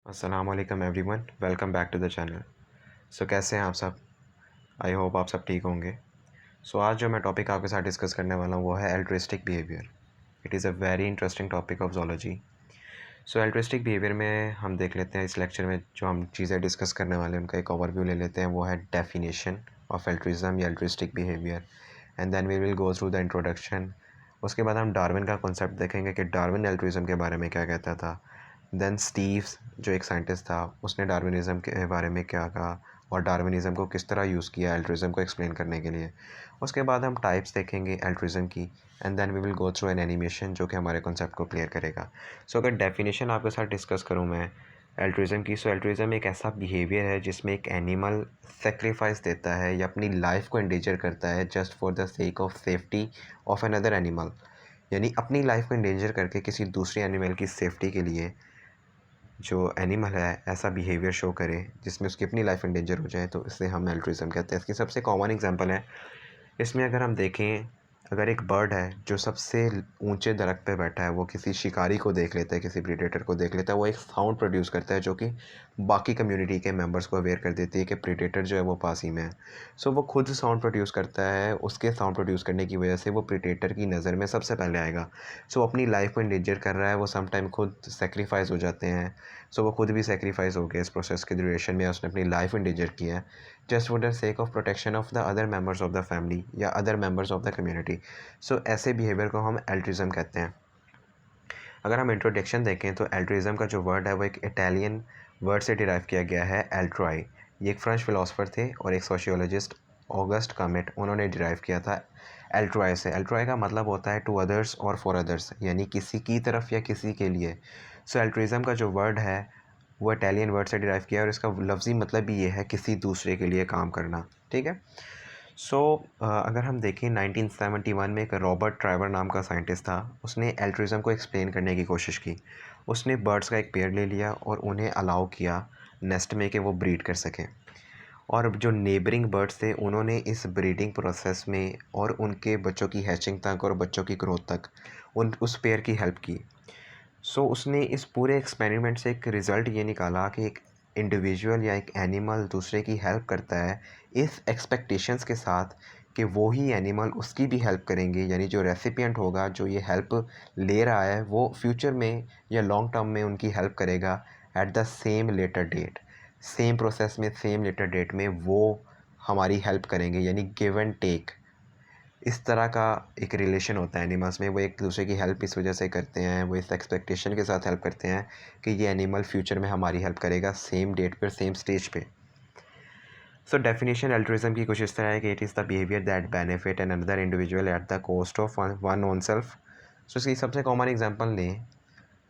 अस्सलामुअलैकुम everyone, welcome back to the channel. कैसे हैं आप सब? आई होप आप सब ठीक होंगे। आज जो मैं टॉपिक आपके साथ डिस्कस करने वाला हूँ वो है altruistic behaviour. It is a very interesting topic of zoology. Altruistic behaviour में हम देख लेते हैं इस लेक्चर में जो हम चीज़ें डिस्कस करने वाले हैं उनका एक ओवरव्यू ले लेते हैं। वो है डेफिनेशन ऑफ एल्ट्रिज्म या altruistic behaviour, and then we will go through the introduction. उसके बाद हम डार्विन का कॉन्सेप्ट देखेंगे कि डार्विन एल्ट्रिज्म के बारे में क्या कहता था। देन स्टीव्स जो एक साइंटिस्ट था उसने डार्विनिज़म के बारे में क्या कहा और डार्विनिज़म को किस तरह यूज़ किया एल्ट्रिज्म को एक्सप्लेन करने के लिए। उसके बाद हम टाइप्स देखेंगे एल्ट्रिज्म की, and then we will go through an animation जो कि हमारे कॉन्सेप्ट को क्लियर करेगा। अगर डेफिनेशन आपके साथ डिस्कस करूँ मैं एल्ट्रिज्म की, एल्ट्रिज्म एक ऐसा बिहेवियर है जिसमें एक एनिमल सेक्रीफाइस देता है या अपनी लाइफ को एंडेंजर करता है just for the sake of safety of another animal, यानी अपनी लाइफ को एंडेंजर करके किसी दूसरे एनिमल की सेफ्टी के लिए जो एनिमल है ऐसा बिहेवियर शो करे जिसमें उसकी अपनी लाइफ इन डेंजर हो जाए, तो इसे हम एल्ट्रिज्म कहते हैं। इसकी सबसे कॉमन एग्जांपल है, इसमें अगर हम देखें, अगर एक बर्ड है जो सबसे ऊंचे दरख्त पे बैठा है, वो किसी शिकारी को देख लेता है, किसी प्रीडेटर को देख लेता है, वो एक साउंड प्रोड्यूस करता है जो कि बाकी कम्युनिटी के मेंबर्स को अवेयर कर देती है कि प्रीडेटर जो है वो पास ही में है। वो खुद साउंड प्रोड्यूस करता है, उसके साउंड प्रोड्यूस करने की वजह से वो प्रीडेटर की नज़र में सबसे पहले आएगा। अपनी लाइफ को इंडेंजर कर रहा है, वो समटाइम खुद सेक्रीफाइस हो जाते हैं। वो खुद भी सेक्रीफाइस हो गया इस प्रोसेस के ड्यूरेशन में, उसने अपनी लाइफ इंडेंजर किया है just for the sake of protection of the other members of the family या other members of the community. ऐसे बिहेवियर को हम एल्ट्रिज्म कहते हैं। अगर हम इंट्रोडक्शन देखें तो एल्ट्रिज्म का जो वर्ड है वो एक इटालियन वर्ड से डिराइव किया गया है, एल्ट्रॉय। ये एक फ्रेंच फिलोसफर थे और एक सोशियोलॉजिस्ट ऑगस्ट कमेट, उन्होंने डिराइव किया था एल्ट्रॉय से। एल्ट्रॉय का मतलब होता है टू अदर्स और फॉर अदर्स, यानी किसी की तरफ या किसी के लिए। एल्ट्रिज्म का जो वर्ड है वो इटालियन वर्ड से डिराइव किया है और इसका लफ्ज़ी मतलब भी ये है किसी दूसरे के लिए काम करना। ठीक है। अगर हम देखें 1971 में एक रॉबर्ट ट्राइवर नाम का साइंटिस्ट था, उसने एल्ट्रिज्म को एक्सप्लेन करने की कोशिश की। उसने बर्ड्स का एक पेयर ले लिया और उन्हें अलाउ किया नेस्ट में कि वो ब्रीड कर सकें, और जो नेबरिंग बर्ड्स थे उन्होंने इस ब्रीडिंग प्रोसेस में और उनके बच्चों की हैचिंग तक और बच्चों की ग्रोथ तक उस पेयर की हेल्प की। उसने इस पूरे एक्सपेरिमेंट से एक रिज़ल्ट ये निकाला कि एक इंडिविजुअल या एक एनिमल दूसरे की हेल्प करता है इस एक्सपेक्टेशंस के साथ कि वो ही एनिमल उसकी भी हेल्प करेंगे, यानी जो रेसिपिएंट होगा, जो ये हेल्प ले रहा है, वो फ्यूचर में या लॉन्ग टर्म में उनकी हेल्प करेगा at the same later date. Same process में सेम लेटर डेट में वो हमारी हेल्प करेंगे, यानी गिव एंड टेक। इस तरह का एक रिलेशन होता है एनिमल्स में, वो एक दूसरे की हेल्प इस वजह से करते हैं, वो इस एक्सपेक्टेशन के साथ हेल्प करते हैं कि ये एनिमल फ्यूचर में हमारी हेल्प करेगा सेम डेट पर सेम स्टेज पे। डेफिनेशन एल्ट्रिज्म की कुछ इस तरह है कि it is the behaviour that benefit an another individual at the cost of one own self. इसकी सबसे कॉमन एग्जांपल लें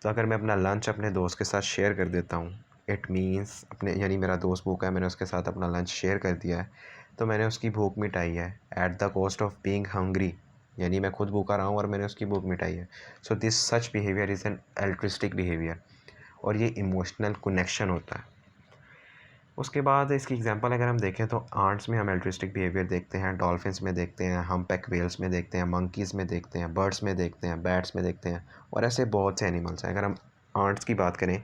तो अगर मैं अपना लंच अपने दोस्त के साथ शेयर कर देता हूँ, इट मीन्स अपने, यानी मेरा दोस्त भूखा है, मैंने उसके साथ अपना लंच शेयर कर दिया है, तो मैंने उसकी भूख मिटाई है at the cost of being hungry, यानी मैं खुद भूखा रहा हूँ और मैंने उसकी भूख मिटाई है। This such behaviour is an altruistic behaviour, और ये इमोशनल कनेक्शन होता है। उसके बाद इसकी एग्जांपल अगर हम देखें तो आर्ट्स में हम एल्ट्रिस्टिक बिहेवियर देखते हैं, डॉल्फिन्स में देखते हैं, हम्पबैक वेल्स में देखते हैं, मंकीज़ में देखते हैं, बर्ड्स में देखते हैं, बैट्स में देखते हैं, और ऐसे बहुत से एनिमल्स हैं। अगर हम आर्ट्स की बात करें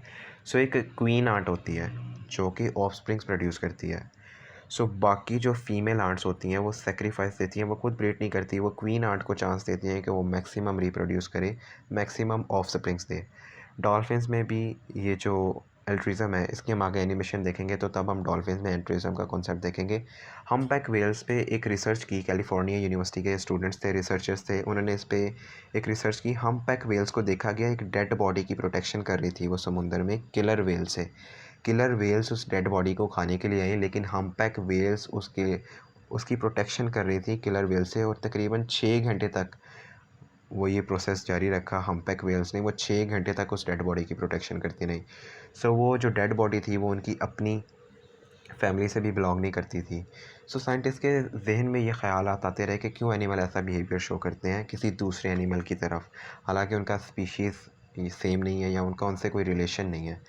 एक क्वीन आंट होती है जो कि ऑफस्प्रिंग्स प्रोड्यूस करती है। बाकी जो फीमेल आंट्स होती हैं वो सेक्रीफाइस देती हैं, वो खुद ब्रीड नहीं करती, वो क्वीन आंट को चांस देती हैं कि वो मैक्सिमम रिप्रोड्यूस करे, मैक्सिमम ऑफस्प्रिंग्स दे। डॉल्फिन्स में भी ये जो एल्ट्रिज्म है, इसके हम आगे एनिमेशन देखेंगे तो तब हम डॉल्फिन्स में एल्ट्रिज्म का कॉन्सेप्ट देखेंगे। हम्पबैक वेल्स पे एक रिसर्च की, कैलिफोर्निया यूनिवर्सिटी के स्टूडेंट्स थे, रिसर्चर्स थे, उन्होंने इस पे एक रिसर्च की। हम्पबैक वेल्स को देखा गया एक डेड बॉडी की प्रोटेक्शन कर रही थी वो समुंदर में किलर वेल से। किलर वेल्स उस डेड बॉडी को खाने के लिए आई, लेकिन हम्पबैक वेल्स उसकी प्रोटेक्शन कर रही थी किलर वेल से, और तकरीबन 6 घंटे तक वो ये प्रोसेस जारी रखा। हम्पबैक वेल्स ने वो 6 घंटे तक उस डेड बॉडी की प्रोटेक्शन करती रही। वो जो डेड बॉडी थी वो उनकी अपनी फैमिली से भी बिलोंग नहीं करती थी। साइंटिस्ट के जहन में ये ख्याल आते रहे कि क्यों एनिमल ऐसा बिहेवियर शो करते हैं किसी दूसरे एनिमल की तरफ, हालांकि उनका स्पीशीज़ सेम नहीं है या उनका उनसे कोई रिलेशन नहीं है।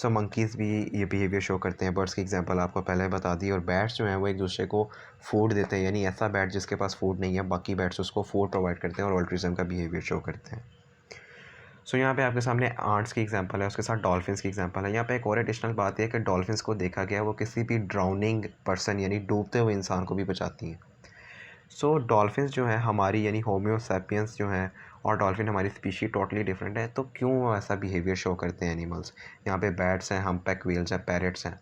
मंकीज़ भी ये बिहेवियर शो करते हैं, बर्ड्स की एग्जांपल आपको पहले बता दी, और बैट्स जो हैं वो एक दूसरे को फूड देते हैं, यानी ऐसा बैट जिसके पास फूड नहीं है बाकी बैट्स उसको फूड प्रोवाइड करते हैं और ऑल्ट्रिज्म का बिहेवियर शो करते हैं। सो यहाँ पे आपके सामने आर्ट्स की एग्जांपल है, उसके साथ डॉल्फिन्स की एग्जांपल है। यहाँ पे एक और एडिशनल बात है कि डॉल्फिन्स को देखा गया वो किसी भी ड्राउनिंग पर्सन यानी डूबते हुए इंसान को भी बचाती हैं। सो डॉल्फिन्स जो है हमारी यानी होमियो सैपियंस जो है और डॉल्फिन हमारी स्पीशी टोटली डिफरेंट है, तो क्यों वो ऐसा बिहेवियर शो करते हैं एनिमल्स। यहाँ पे बैट्स हैं, हम्पैक व्हेल्स हैं, पैरट्स हैं।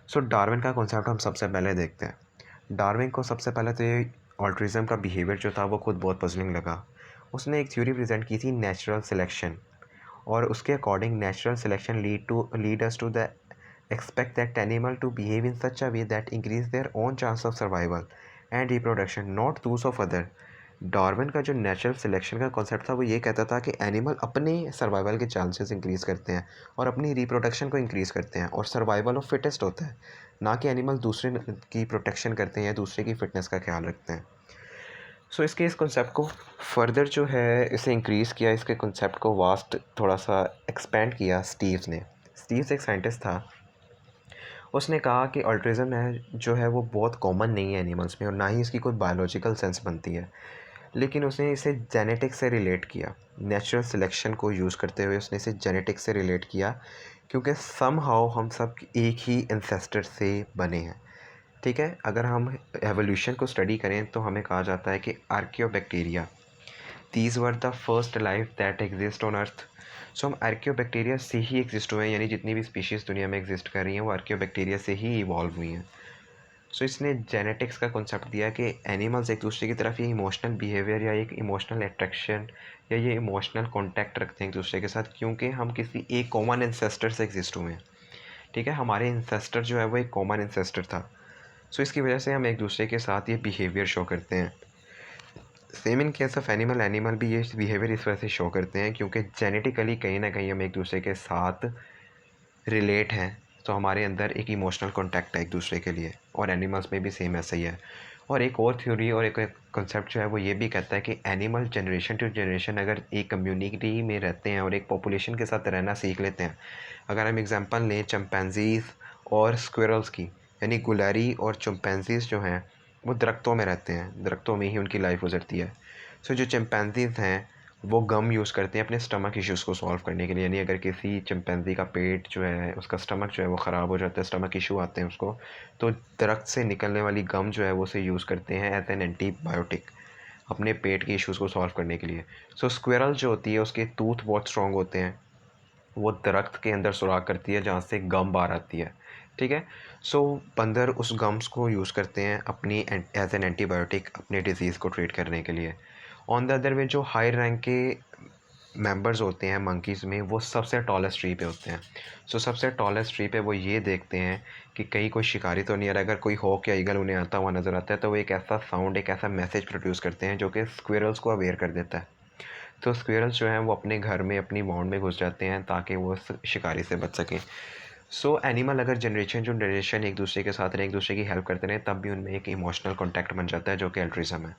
सो डार्विन का कॉन्सेप्ट हम सबसे पहले देखते हैं। डार्विन को सबसे पहले तो ये ऑल्ट्रिज्म का बिहेवियर जो था वो खुद बहुत पजलिंग लगा। उसने एक थ्योरी प्रेजेंट की थी नेचुरल सिलेक्शन, और उसके according natural selection lead us to the expect that animal to behave in such a way that increase their own chance of survival and reproduction, not those of other। Darwin का जो natural selection का concept था वो ये कहता था कि animal अपने सर्वाइवल के चांसेस इंक्रीज़ करते हैं और अपनी रिप्रोडक्शन को इंक्रीज़ करते हैं, और सर्वाइवल ऑफ फिटेस्ट होता है, ना कि एनिमल दूसरे की प्रोटेक्शन करते हैं या दूसरे की फिटनेस का ख्याल रखते हैं। सो इसके इस कॉन्सेप्ट को फर्दर जो है इसे इंक्रीज़ किया, इसके कॉन्सेप्ट को वास्ट थोड़ा सा एक्सपेंड किया स्टीव्स ने। स्टीव्स एक साइंटिस्ट था। उसने कहा कि अल्ट्रिज्म है जो है वो बहुत कॉमन नहीं है एनिमल्स में, और ना ही इसकी कोई बायोलॉजिकल सेंस बनती है, लेकिन उसने इसे जेनेटिक्स से रिलेट किया। नेचुरल सिलेक्शन को यूज़ करते हुए उसने इसे जेनेटिक्स से रिलेट किया, क्योंकि समहाउ हम सब एक ही एंसेस्टर से बने हैं। ठीक है, अगर हम एवोल्यूशन को स्टडी करें तो हमें कहा जाता है कि archaebacteria, these were the first life that exist on earth. So हम आर्कियोबैक्टीरिया से ही एग्जिस्ट हुए हैं, यानी जितनी भी स्पीशीज़ दुनिया में एग्जिस्ट कर रही हैं वो आर्कियोबैक्टीरिया से ही इवॉल्व हुई हैं। सो इसने जेनेटिक्स का कॉन्सेप्ट दिया कि एनिमल्स एक दूसरे की तरफ ये इमोशनल बिहेवियर या एक इमोशनल अट्रैक्शन या ये इमोशनल कॉन्टैक्ट रखते हैं एक दूसरे के साथ, क्योंकि हम किसी एक कॉमन एंसेस्टर से एग्जिस्ट हुए हैं। ठीक है, हमारे एंसेस्टर जो है वो एक कॉमन एंसेस्टर था। सो इसकी वजह से हम एक दूसरे के साथ ये बिहेवियर शो करते हैं। Same in case of animal, animal भी ये बिहेवियर इस वजह से शो करते हैं क्योंकि जेनेटिकली कहीं ना कहीं हम एक दूसरे के साथ रिलेट हैं, तो हमारे अंदर एक इमोशनल कॉन्टैक्ट है एक दूसरे के लिए, और एनिमल्स में भी सेम ऐसा ही है। और एक और थ्योरी और एक कॉन्सेप्ट जो है वो ये भी कहता है कि एनिमल जनरेशन टू जनरेशन अगर एक कम्युनिटी में रहते हैं और एक पॉपुलेशन के साथ रहना सीख लेते हैं। अगर हम एग्जांपल लें चिंपैंजीज़ और स्क्विरल्स की, यानी गुलारी और चिंपैंजीज़ जो हैं वो दरख्तों में रहते हैं, दरख्तों में ही उनकी लाइफ गुजरती है। सो जो चिंपैंजीज़ हैं वो गम यूज़ करते हैं अपने स्टमक इश्यूज़ को सॉल्व करने के लिए, यानी अगर किसी चिंपैंजी का पेट जो है उसका स्टमक जो है वो ख़राब हो जाता है, स्टमक इशू आते हैं उसको, तो दरख्त से निकलने वाली गम जो है वो उसे यूज़ करते हैं एज एन एंटीबायोटिक अपने पेट के इश्यूज़ को सॉल्व करने के लिए। सो स्क्विरल जो होती है उसके टूथ बहुत स्ट्रॉन्ग होते हैं, वो दरख्त के अंदर सुराख करती है जहाँ से गम बाहर आती है। ठीक है, सो बंदर उस गम्स को यूज़ करते हैं अपनी एज एन एंटीबायोटिक अपने डिज़ीज़ को ट्रीट करने के लिए। ऑन द अदर वे जो हाई रैंक के मेंबर्स होते हैं मंकीज़ में वो सबसे टॉलेस्ट ट्री पे होते हैं। सो सबसे टॉलेस्ट ट्री पे वो ये देखते हैं कि कहीं कोई शिकारी तो नहीं आ रहा। अगर कोई हॉक या ईगल उन्हें आता हुआ नज़र आता है तो वो एक ऐसा साउंड, एक ऐसा मैसेज प्रोड्यूस करते हैं जो कि स्क्विरल्स को अवेयर कर देता है। तो स्क्विरल्स जो हैं वो अपने घर में अपनी वाउंड में घुस जाते हैं ताकि वो उस शिकारी से बच सकें। सो एनिमल अगर जनरेशन टू जनरेशन एक दूसरे के साथ रहें, एक दूसरे की हेल्प करते रहें, तब भी उनमें एक इमोशनल कॉन्टैक्ट बन जाता है जो कि एल्ट्रिज्म है।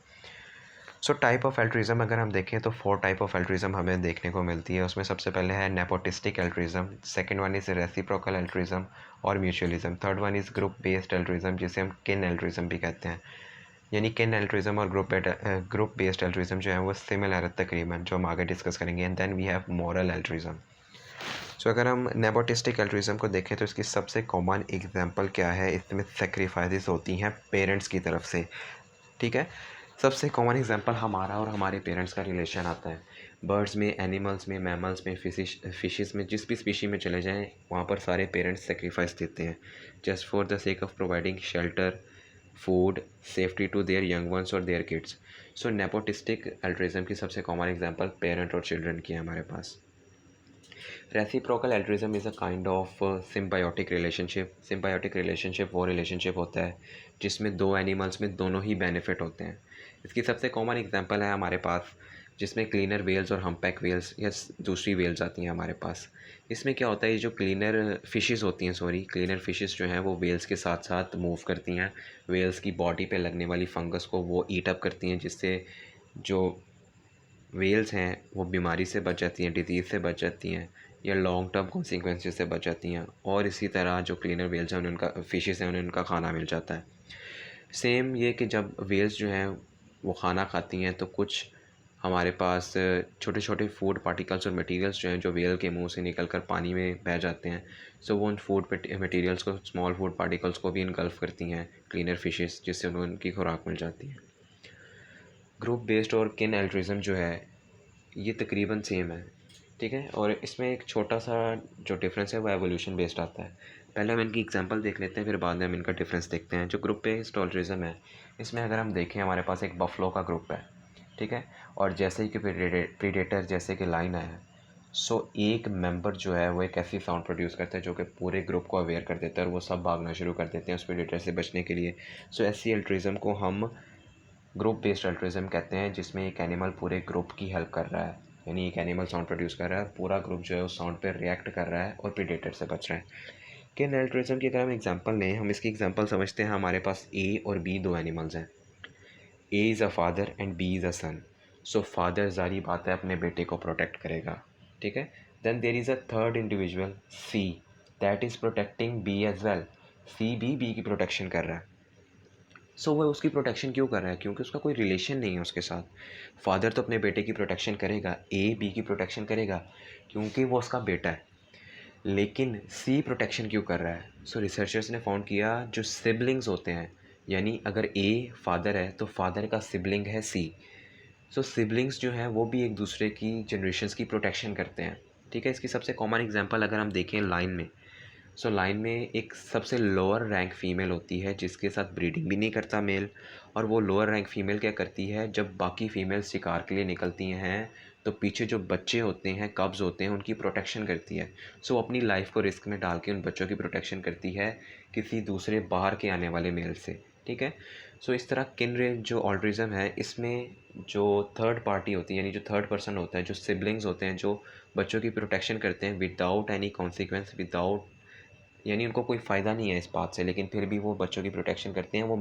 सो टाइप ऑफ एल्ट्रिज्म अगर हम देखें तो 4 टाइप ऑफ एल्ट्रिज्म हमें देखने को मिलती है। उसमें सबसे पहले है nepotistic altruism, second one is reciprocal altruism और mutualism, third one is group based altruism जिसे हम किन एल्ट्रिज्म भी कहते हैं। यानी किन एल्ट्रिज्म और ग्रुप बेस्ड एल्ट्रिज्म जो है वो सिमिलर है तकरीबन, जो हम आगे डिस्कस करेंगे। And then we have moral altruism. So अगर हम नेपोटिस्टिक एल्ट्रिज्म को देखें तो इसकी सबसे कॉमन एग्जांपल क्या है, इसमें सेक्रीफाइसेस होती हैं पेरेंट्स की तरफ से। ठीक है, सबसे कॉमन एग्जांपल हमारा और हमारे पेरेंट्स का रिलेशन आता है। बर्ड्स में, एनिमल्स में, मैमल्स में, फिशेस में, जिस भी स्पीशी में चले जाएं वहाँ पर सारे पेरेंट्स सेक्रीफाइस देते हैं just for the sake of providing shelter, food, safety to their young ones और their kids. So nepotistic altruism की सबसे कॉमन एग्जांपल पेरेंट और चिल्ड्रन की है हमारे पास। Reciprocal altruism is a kind of symbiotic relationship. Symbiotic relationship वो relationship होता है जिसमें दो एनिमल्स में दोनों ही बेनिफिट होते हैं। इसकी सबसे कॉमन एग्जांपल है हमारे पास, जिसमें क्लीनर वेल्स और हम्पैक वेल्स या दूसरी वेल्स आती हैं हमारे पास। इसमें क्या होता है, ये जो क्लीनर फिशेस होती हैं, क्लीनर फिशेस जो हैं वो वेल्स के साथ साथ मूव करती हैं। वेल्स की बॉडी पे लगने वाली फंगस को वो ईट अप करती हैं, जिससे जो वेल्स हैं वो बीमारी से बच जाती हैं, डिजीज़ से बच जाती हैं या लॉन्ग टर्म कॉन्सिक्वेंसेस से बच जाती हैं। और इसी तरह जो क्लीनर वेल्स हैं उन्हें उनका फिशेस हैं उन्हें उनका खाना मिल जाता है। सेम ये कि जब वेल्स जो हैं वो खाना खाती हैं तो कुछ हमारे पास छोटे छोटे फूड पार्टिकल्स और मटेरियल्स जो हैं जो व्हेल के मुंह से निकल कर पानी में बह जाते हैं। सो वो उन फूड मटेरियल्स को, स्मॉल फूड पार्टिकल्स को भी इनगल्फ करती हैं क्लीनर फिशेस, जिससे उन्हें उनकी खुराक मिल जाती है। ग्रुप बेस्ड और किन एल्ट्रिज्म जो है ये तकरीबन सेम है, ठीक है। और इसमें एक छोटा सा जो डिफरेंस है वो एवोल्यूशन बेस्ड आता है। पहले हम इनकी एग्जांपल देख लेते हैं, फिर बाद में हम इनका डिफरेंस देखते हैं। जो ग्रुप बेस्ड ऑल्ट्रिज्म है, इसमें अगर हम देखें हमारे पास एक बफलो का ग्रुप है, ठीक है। और जैसे ही कि प्रीडेटर जैसे कि लाइन आया, सो एक मेंबर जो है वो एक ऐसी साउंड प्रोड्यूस करता है जो कि पूरे ग्रुप को अवेयर कर देता है और वो सब भागना शुरू कर देते हैं उस प्रीडेटर से बचने के लिए। सो ऐसी अल्ट्रिज्म को हम ग्रुप बेस्ड अल्ट्रिज्म कहते हैं, जिसमें एक एनिमल पूरे ग्रुप की हेल्प कर रहा है। यानी एक एनिमल साउंड प्रोड्यूस कर रहा है, पूरा ग्रुप जो है उस साउंड पर रिएक्ट कर रहा है और प्रीडेटर से बच रहा है। किन एल्ट्रिज्म की अगर हम एग्जांपल लें, हम इसकी एग्जांपल समझते हैं। हमारे पास ए और बी दो एनिमल्स हैं। A is a father and B is a son. So father जारी बात है अपने बेटे को प्रोटेक्ट करेगा, ठीक है। Then there is a third individual C, that is protecting B as well. C भी बी की प्रोटेक्शन कर रहा है। सो वह उसकी प्रोटेक्शन क्यों कर रहा है? क्योंकि उसका कोई रिलेशन नहीं है उसके साथ। फादर तो अपने बेटे की प्रोटेक्शन करेगा, ए बी की प्रोटेक्शन करेगा क्योंकि वो उसका बेटा है। लेकिन सी प्रोटेक्शन क्यों कर रहा है? सो रिसर्चर्स ने फाउंड किया, जो सिबलिंग्स होते हैं, यानी अगर ए फादर है तो फादर का सिबलिंग है सी। सो सिबलिंग्स जो हैं वो भी एक दूसरे की जनरेशन्स की प्रोटेक्शन करते हैं, ठीक है। इसकी सबसे कॉमन एग्जांपल अगर हम देखें लाइन में, सो लाइन में एक सबसे लोअर रैंक फ़ीमेल होती है जिसके साथ ब्रीडिंग भी नहीं करता मेल। और वो लोअर रैंक फ़ीमेल क्या करती है, जब बाकी फ़ीमेल शिकार के लिए निकलती हैं तो पीछे जो बच्चे होते हैं, कब्ज़ होते हैं, उनकी प्रोटेक्शन करती है। सो अपनी लाइफ को रिस्क में डाल के उन बच्चों की प्रोटेक्शन करती है किसी दूसरे बाहर के आने वाले मेल से, ठीक है। सो इस तरह किनरेड जो ऑल्ट्रिज्म है, इसमें जो थर्ड पार्टी होती है, यानी जो थर्ड पर्सन होता है, जो सिबलिंग्स होते हैं, जो बच्चों की प्रोटेक्शन करते हैं विदाउट एनी कॉन्सिक्वेंस, विदाउट, यानी उनको कोई फ़ायदा नहीं है इस बात से, लेकिन फिर भी वो बच्चों की प्रोटेक्शन करते हैं। वो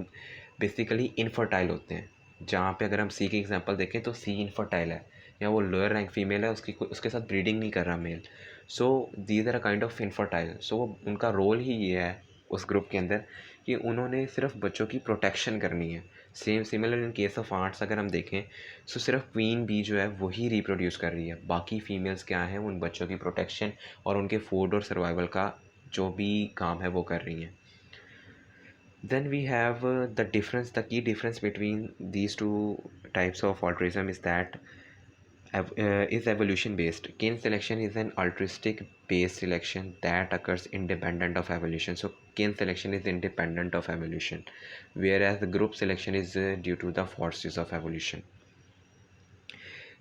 बेसिकली इनफर्टाइल होते हैं। जहाँ पे अगर हम सी की एग्जांपल देखें तो सी इनफर्टाइल है, या वो लोअर रैंक फीमेल है, उसके साथ ब्रीडिंग नहीं कर रहा male. So these are a kind of infertile. So उनका रोल ही ये है उस ग्रुप के अंदर कि उन्होंने सिर्फ बच्चों की प्रोटेक्शन करनी है। Same similar in case of arts अगर हम देखें, सो सिर्फ क्वीन बी जो है वही रिप्रोड्यूस कर रही है, बाकी फीमेल्स क्या हैं, उन बच्चों की प्रोटेक्शन और उनके फूड और सर्वाइवल का जो भी काम है वो कर रही हैं। Then we have the difference, the key difference between these two types of altruism is that is evolution based. Kin selection is an altruistic based selection that occurs independent of evolution. So kin selection is independent of evolution, whereas the group selection is due to the forces of evolution.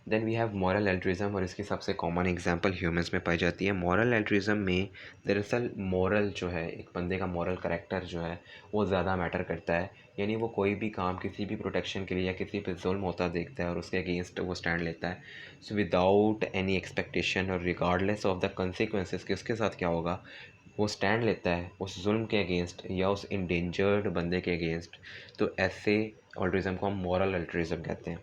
Then we have moral altruism, और इसकी सबसे common example humans में पाई जाती है। Moral एल्ट्रिज्म में दरअसल moral जो है, एक बंदे का मॉरल करेक्टर जो है वो ज़्यादा मैटर करता है। यानी वो कोई भी काम किसी भी प्रोटेक्शन के लिए या किसी पे जुल्म होता देखता है और उसके अगेंस्ट वो स्टैंड लेता है। सो विदाउट एनी एक्सपेक्टेशन और रिगार्डलेस ऑफ द कंसिक्वेंसेस कि उसके साथ क्या होगा, वो स्टैंड लेता है उस जुल्म के अगेंस्ट या उस इंडेंजर्ड बंदे के अगेंस्ट। तो ऐसे ऑल्ट्रिज्म को हम मॉरल एल्ट्रिज्म कहते हैं।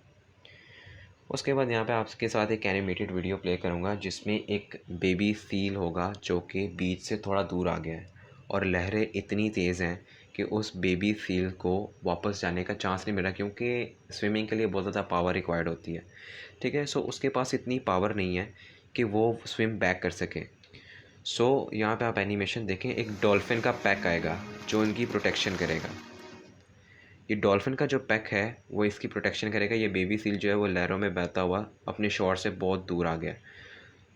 उसके बाद यहाँ पे आपके साथ एक एनिमेटेड वीडियो प्ले करूँगा जिसमें एक बेबी सील होगा जो कि बीच से थोड़ा दूर आ गया है, और लहरें इतनी तेज़ हैं कि उस बेबी सील को वापस जाने का चांस नहीं मिल रहा, क्योंकि स्विमिंग के लिए बहुत ज़्यादा पावर रिक्वायर्ड होती है, ठीक है। सो उसके पास इतनी पावर नहीं है कि वो स्विम बैक कर सके। सो यहाँ पे आप एनिमेशन देखें, एक डॉल्फिन का पैक आएगा जो इनकी प्रोटेक्शन करेगा। ये डॉल्फिन का जो पैक है वो इसकी प्रोटेक्शन करेगा। ये बेबी सील जो है वो लहरों में बहता हुआ अपने शोर से बहुत दूर आ गया।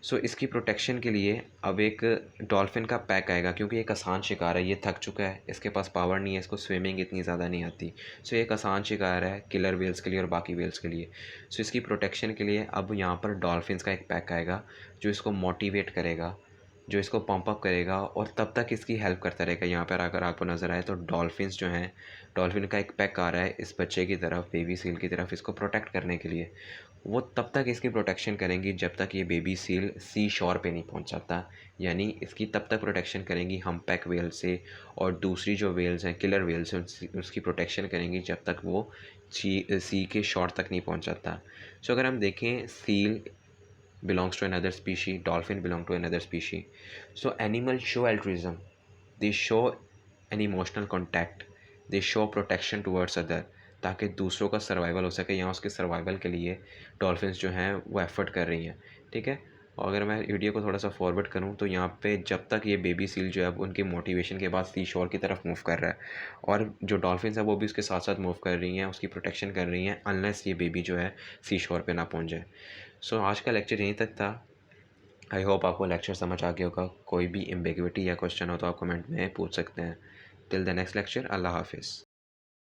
सो इसकी प्रोटेक्शन के लिए अब एक डॉल्फिन का पैक आएगा, क्योंकि एक आसान शिकार है, ये थक चुका है, इसके पास पावर नहीं है, इसको स्विमिंग इतनी ज़्यादा नहीं आती। सो एक आसान शिकार है किलर वेल्स के लिए और बाकी वेल्स के लिए। सो इसकी प्रोटेक्शन के लिए अब यहाँ पर डॉल्फिन्स का एक पैक आएगा जो इसको मोटिवेट करेगा, जो इसको पंप अप करेगा और तब तक इसकी हेल्प करता रहेगा। यहाँ पर अगर आपको नज़र आए तो डॉल्फिन्स जो हैं, डॉल्फिन का एक पैक आ रहा है इस बच्चे की तरफ, बेबी सील की तरफ, इसको प्रोटेक्ट करने के लिए। वो तब तक इसकी प्रोटेक्शन करेंगी जब तक ये बेबी सील सी शोर पे नहीं पहुंच जाता। यानी इसकी तब तक प्रोटेक्शन करेंगी हम पैक वेल से, और दूसरी जो वेल्स हैं, किलर वेल्स हैं, उसकी प्रोटेक्शन करेंगी जब तक वो सी के शोर तक नहीं पहुंच जाता। सो अगर हम देखें, seal belongs to another species, dolphin belong to another species. So animals show altruism, they show an emotional contact, they show protection towards other. ताकि दूसरों का सर्वाइवल हो सके या उसके सर्वाइवल के लिए डॉल्फिन्स जो हैं वो एफ़र्ट कर रही हैं, ठीक है। और अगर मैं वीडियो को थोड़ा सा फॉरवर्ड करूँ तो यहाँ पे जब तक ये बेबी सील जो है अब उनके मोटिवेशन के बाद सी शोर की तरफ मूव कर रहा है, और जो डॉल्फिन्स है वो भी उसके साथ साथ मूव कर रही हैं, उसकी प्रोटेक्शन कर रही हैं, अनलेस ये बेबी जो है सी शोर पे ना पहुँच जाए। सो आज का लेक्चर यहीं तक था। आई होप आपको लेक्चर समझ आ गया होगा। कोई भी एम्बिग्विटी या क्वेश्चन हो तो आप कमेंट में पूछ सकते हैं। टिल द नेक्स्ट लेक्चर, अल्लाह हाफिज़।